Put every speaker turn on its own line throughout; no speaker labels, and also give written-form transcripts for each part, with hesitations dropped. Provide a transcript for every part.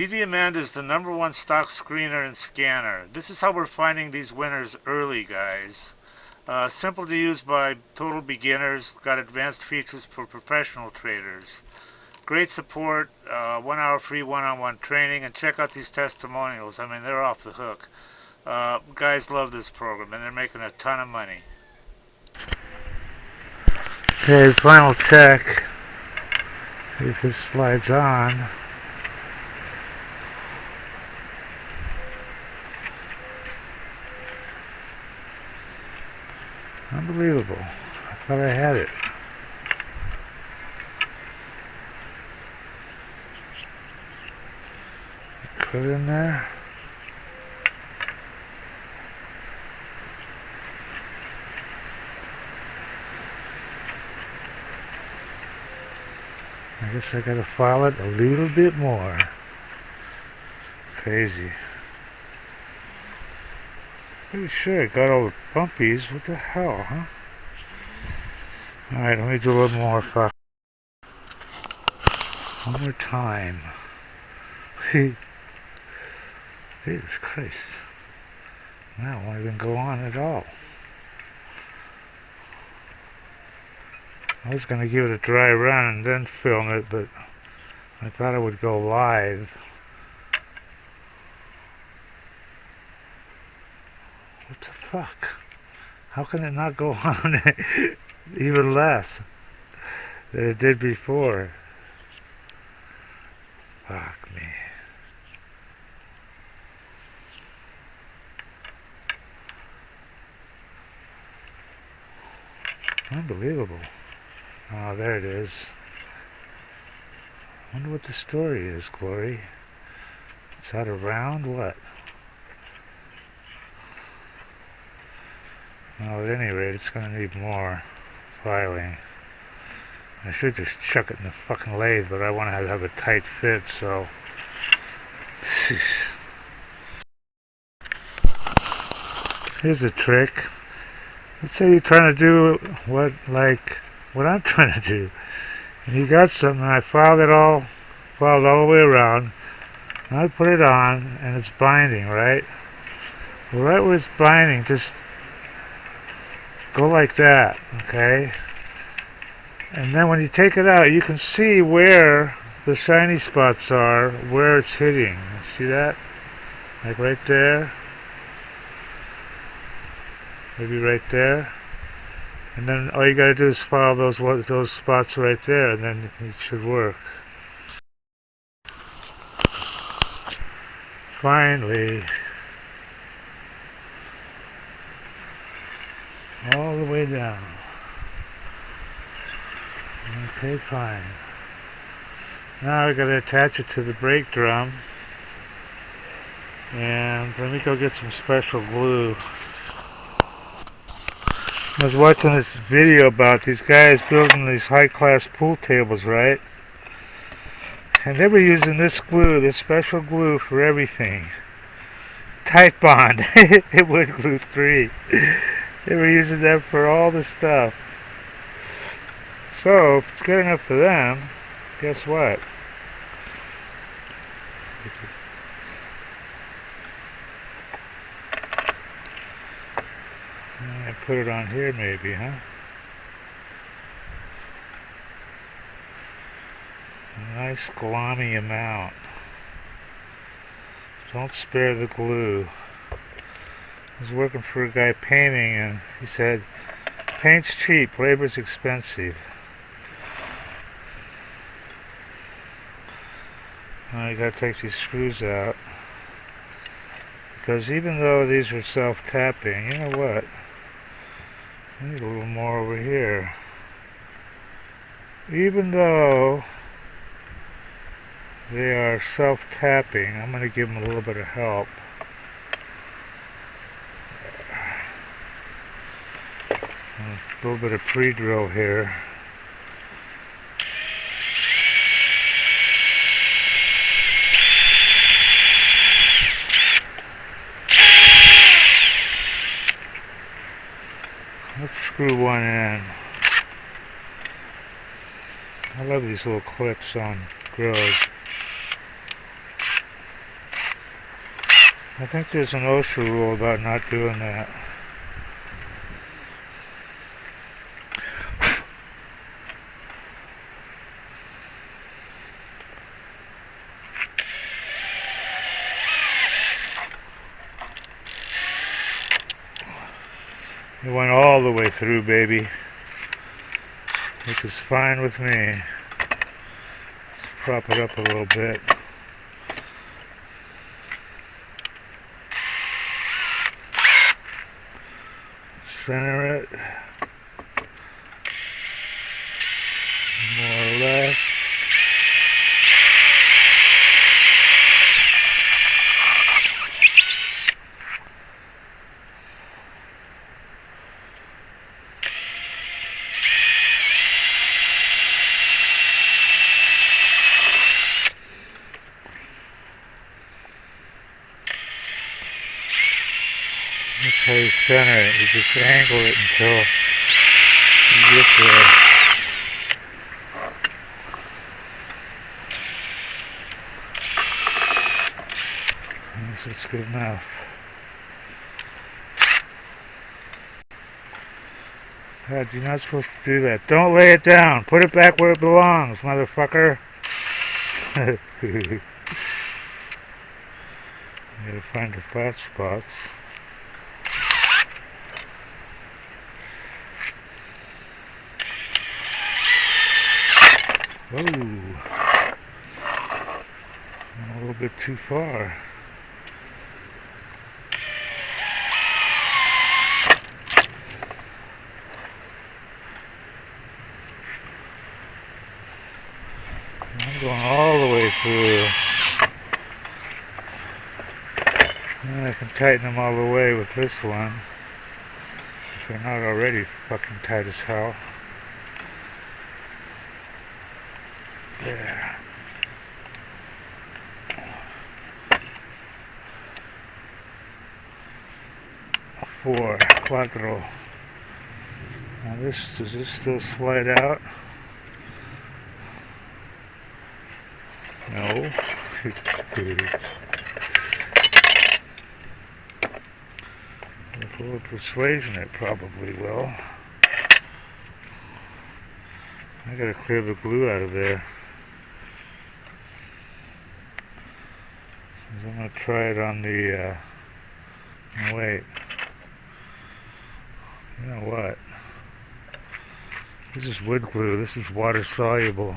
DDAmanda is the #1 stock screener and scanner. This is how we're finding these winners early, guys. Simple to use by total beginners. Got advanced features for professional traders. Great support, 1 hour free one-on-one training, and check out these testimonials. I mean, they're off the hook. Guys love this program, and they're making a ton of money.
Okay, final check. See if this slides on. Unbelievable. I thought I had it. Put it in there. I guess I gotta file it a little bit more. Crazy. Pretty sure I got all the bumpies. What the hell, huh? Alright, let me do a little more. One more time. Jesus Christ. That won't even go on at all. I was going to give it a dry run and then film it, but I thought it would go live. What the fuck? How can it not go on even less than it did before? Fuck me. Unbelievable. Oh, there it is. Wonder what the story is, Glory. It's out of round? What? Well, at any rate, it's going to need more filing. I should just chuck it in the fucking lathe, but I want to have a tight fit, so... Here's a trick. Let's say you're trying to do what I'm trying to do. And you got something, and I filed all the way around. And I put it on, and it's binding, right? Well, right where it's binding, just go like that, okay? And then when you take it out, you can see where the shiny spots are, where it's hitting. See that? Like right there. Maybe right there. And then all you gotta do is file those spots right there, and then it should work. Finally. All the way down. Okay, fine. Now we gotta attach it to the brake drum. And let me go get some special glue. I was watching this video about these guys building these high-class pool tables, right? And they were using this glue, this special glue for everything. Tight Bond. It would glue 3. They were using that for all the stuff. So, if it's good enough for them, guess what? I put it on here maybe, huh? A nice glommy amount. Don't spare the glue. I was working for a guy painting, and he said, paint's cheap, labor's expensive. Now you gotta take these screws out. Because even though these are self-tapping, you know what? I need a little more over here. Even though they are self-tapping, I'm going to give them a little bit of help. A little bit of pre-drill here. Let's screw one in. I love these little clips on grills. I think there's an OSHA rule about not doing that. It went all the way through, baby, which is fine with me. Let's prop it up a little bit. Center it, more or less. That's how you center it. You just angle it until you get there. This is good enough. God, you're not supposed to do that. Don't lay it down. Put it back where it belongs, motherfucker. You gotta find the flat spots. Whoa. A little bit too far. I'm going all the way through. And I can tighten them all the way with this one. If they're not already fucking tight as hell. There. Four, cuatro. Now does this still slide out? No. With a little persuasion it probably will. I gotta clear the glue out of there. I'm gonna try it on the, wait. You know what? This is wood glue. This is water soluble.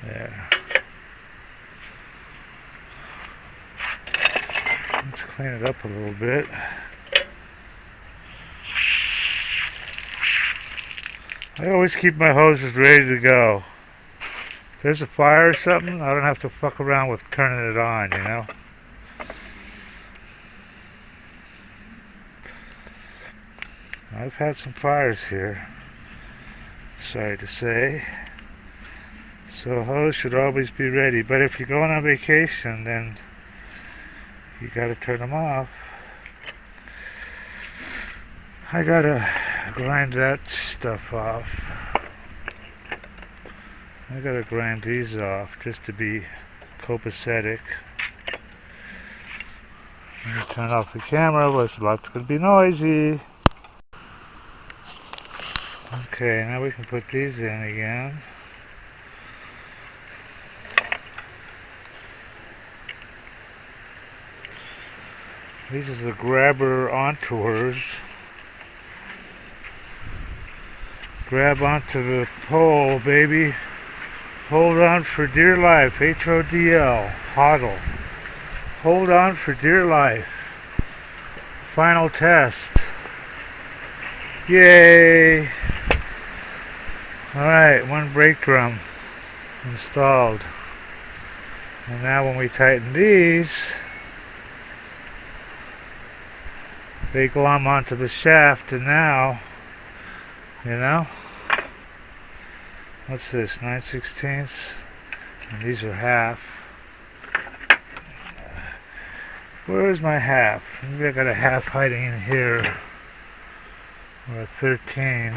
There. Let's clean it up a little bit. I always keep my hoses ready to go. If there's a fire or something, I don't have to fuck around with turning it on, you know? I've had some fires here, sorry to say. So hose should always be ready. But if you're going on vacation, then you gotta turn them off. I gotta grind that stuff off. I gotta grind these off just to be copacetic. Let me turn off the camera, it's gonna be noisy. Okay, now we can put these in again. These are the grabber entours. Grab onto the pole, baby. Hold on for dear life. HODL. HODL. Hold on for dear life. Final test. Yay! Alright, one brake drum installed. And now when we tighten these, they glom onto the shaft, and now, you know, what's this, 9/16? And these are half. Where is my half? Maybe I got a half hiding in here. Or a 13.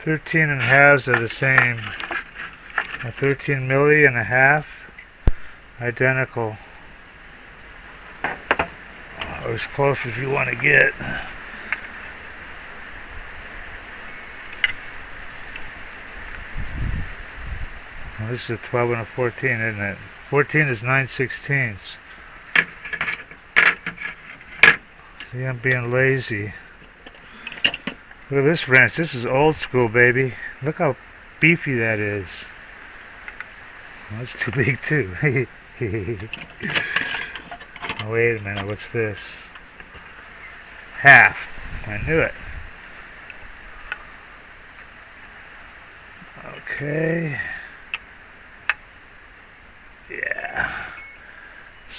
13 and halves are the same. a 13 milli and a half, identical, or as close as you want to get. Well, this is a 12 and a 14, isn't it? 14 is 9/16. See, I'm being lazy. Look at this wrench. This is old school, baby. Look how beefy that is. Well, that's too big, too. Oh, wait a minute. What's this? Half. I knew it. Okay. Yeah.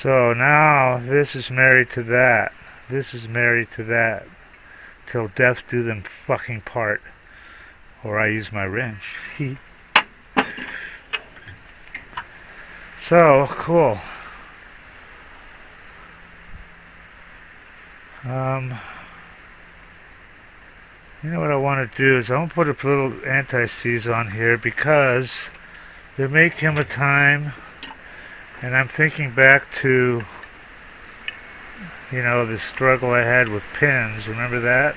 So now this is married to that. This is married to that. Till death do them fucking part. Or I use my wrench. So, cool. You know what I want to do is I want to put a little anti-seize on here because there may come a time, and I'm thinking back to, you know, the struggle I had with pins. Remember that?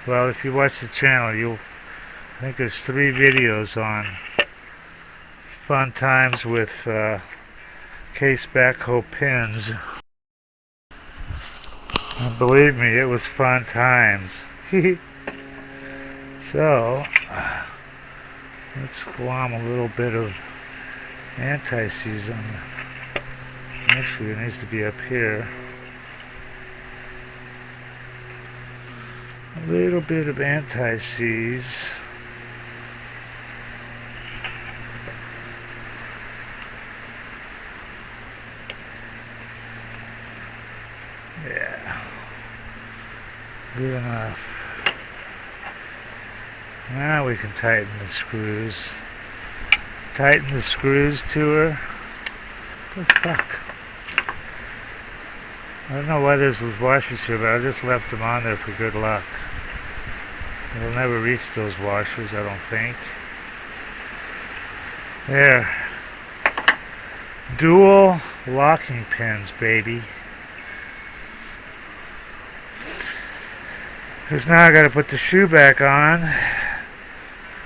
Well, if you watch the channel, I think there's 3 videos on fun times with case backhoe pins. And believe me, it was fun times. So, let's glom a little bit of anti-seize on the... Actually, it needs to be up here. A little bit of anti-seize. Yeah. Good enough. Now we can tighten the screws. Tighten the screws to her. What the fuck? I don't know why there's washers here, but I just left them on there for good luck. It'll never reach those washers, I don't think. There. Dual locking pins, baby. Because now I gotta put the shoe back on.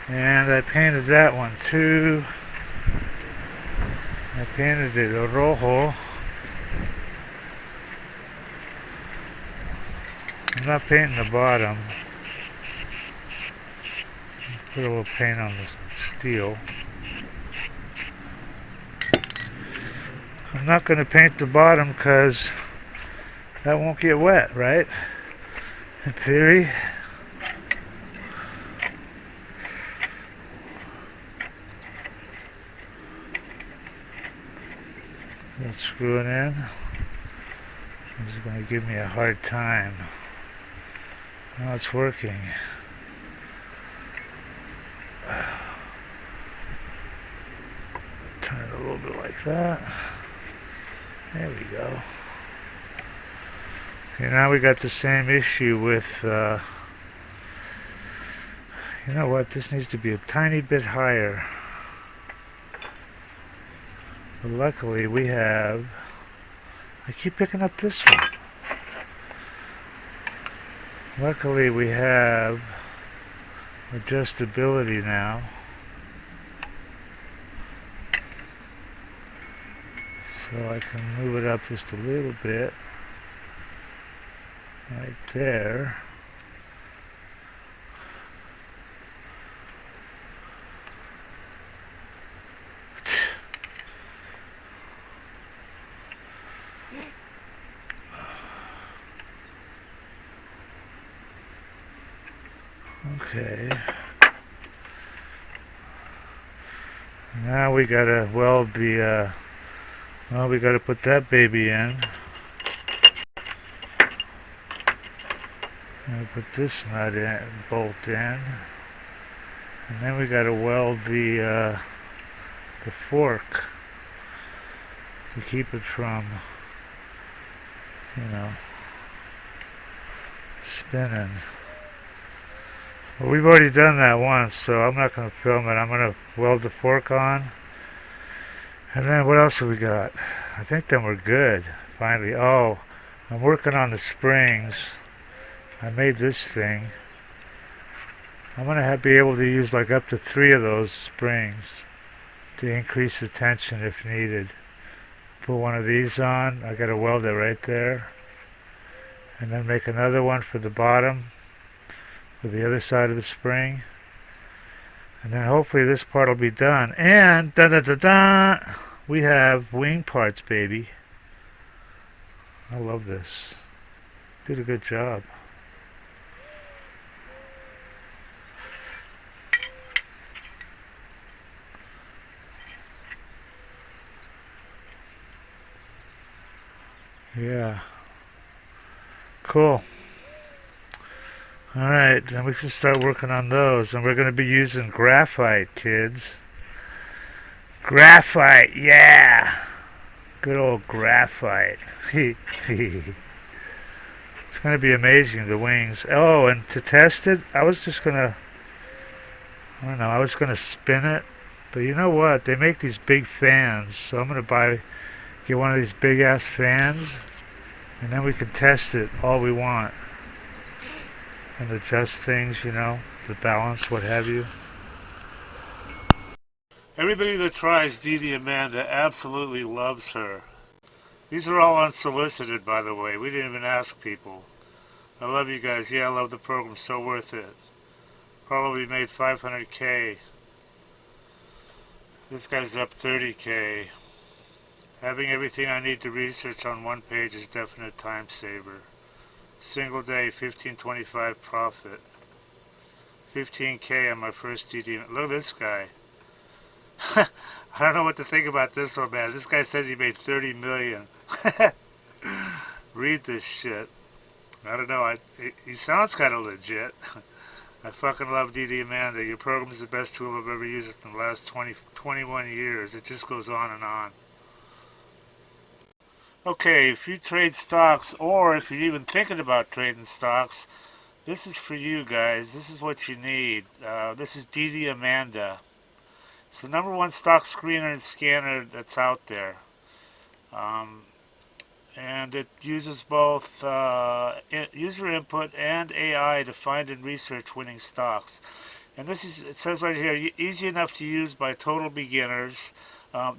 And I painted that one too. I painted it rojo. I'm not painting the bottom. Put a little paint on the steel. I'm not going to paint the bottom because that won't get wet, right? In theory. That's screwing in. This is going to give me a hard time. Now it's working. Turn it a little bit like that. There we go. Okay, now we got the same issue with, you know what, this needs to be a tiny bit higher. But luckily we have, I keep picking up this one. Luckily we have adjustability now. So I can move it up just a little bit. Right there. Okay. Now we gotta weld the, well, we gotta put that baby in. And put this nut in, bolt in. And then we gotta weld the fork to keep it from, you know, spinning. Well, we've already done that once, so I'm not going to film it. I'm going to weld the fork on. And then what else have we got? I think then we're good. Finally. Oh, I'm working on the springs. I made this thing. I'm going to be able to use like up to 3 of those springs to increase the tension if needed. Put one of these on. I got to weld it right there. And then make another one for the bottom, for the other side of the spring. And then hopefully this part will be done. And da da da da, we have wing parts, baby. I love this. Did a good job. Yeah. Cool. Alright, then we can start working on those. And we're going to be using graphite, kids. Graphite, yeah! Good old graphite. It's going to be amazing, the wings. Oh, and to test it, I was just going to, I don't know, I was going to spin it. But you know what? They make these big fans. So I'm going to get one of these big ass fans. And then we can test it all we want. And adjust things, you know, the balance, what have you.
Everybody that tries DDAmanda absolutely loves her. These are all unsolicited, by the way. We didn't even ask people. I love you guys. Yeah, I love the program. So worth it. Probably made 500K. This guy's up 30K. Having everything I need to research on one page is definite time saver. Single day, 1525 profit. 15K on my first DD. Look at this guy. I don't know what to think about this one, man. This guy says he made 30 million. Read this shit. I don't know. He sounds kind of legit. I fucking love DDAmanda. Your program is the best tool I've ever used in the last 21 years. It just goes on and on. Okay, if you trade stocks, or if you're even thinking about trading stocks, this is for you guys. This is what you need. This is DDAmanda. It's the #1 stock screener and scanner that's out there. And it uses both user input and AI to find and research winning stocks. And this is, it says right here, easy enough to use by total beginners.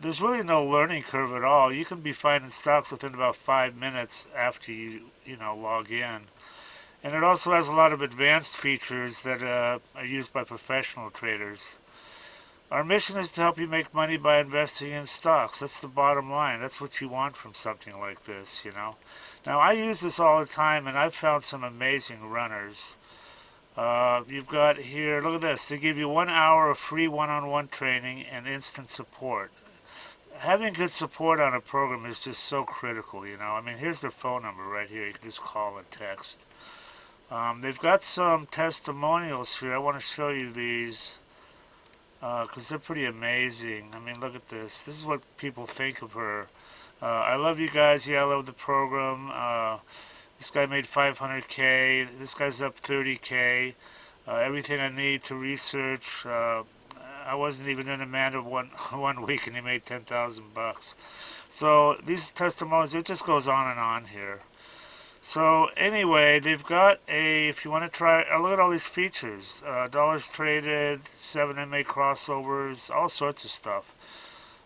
There's really no learning curve at all. You can be finding stocks within about 5 minutes after you log in. And it also has a lot of advanced features that are used by professional traders. Our mission is to help you make money by investing in stocks. That's the bottom line. That's what you want from something like this, Now, I use this all the time, and I've found some amazing runners. You've got here, look at this. They give you 1 hour of free one-on-one training and instant support. Having good support on a program is just so critical, I mean, here's their phone number right here. You can just call and text. They've got some testimonials here. I want to show you these because they're pretty amazing. I mean, look at this. This is what people think of her. I love you guys. Yeah, I love the program. This guy made 500K. This guy's up 30K. Everything I need to research. I wasn't even in Amanda one week, and he made 10,000 bucks. So these testimonials, it just goes on and on here. So anyway, they've got if you want to try, look at all these features. Dollars traded, 7 MA crossovers, all sorts of stuff.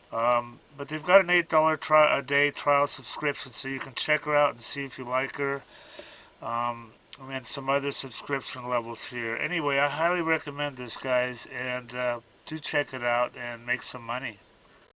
But they've got an $8 a day trial subscription, so you can check her out and see if you like her. And some other subscription levels here. Anyway, I highly recommend this, guys, and do check it out and make some money.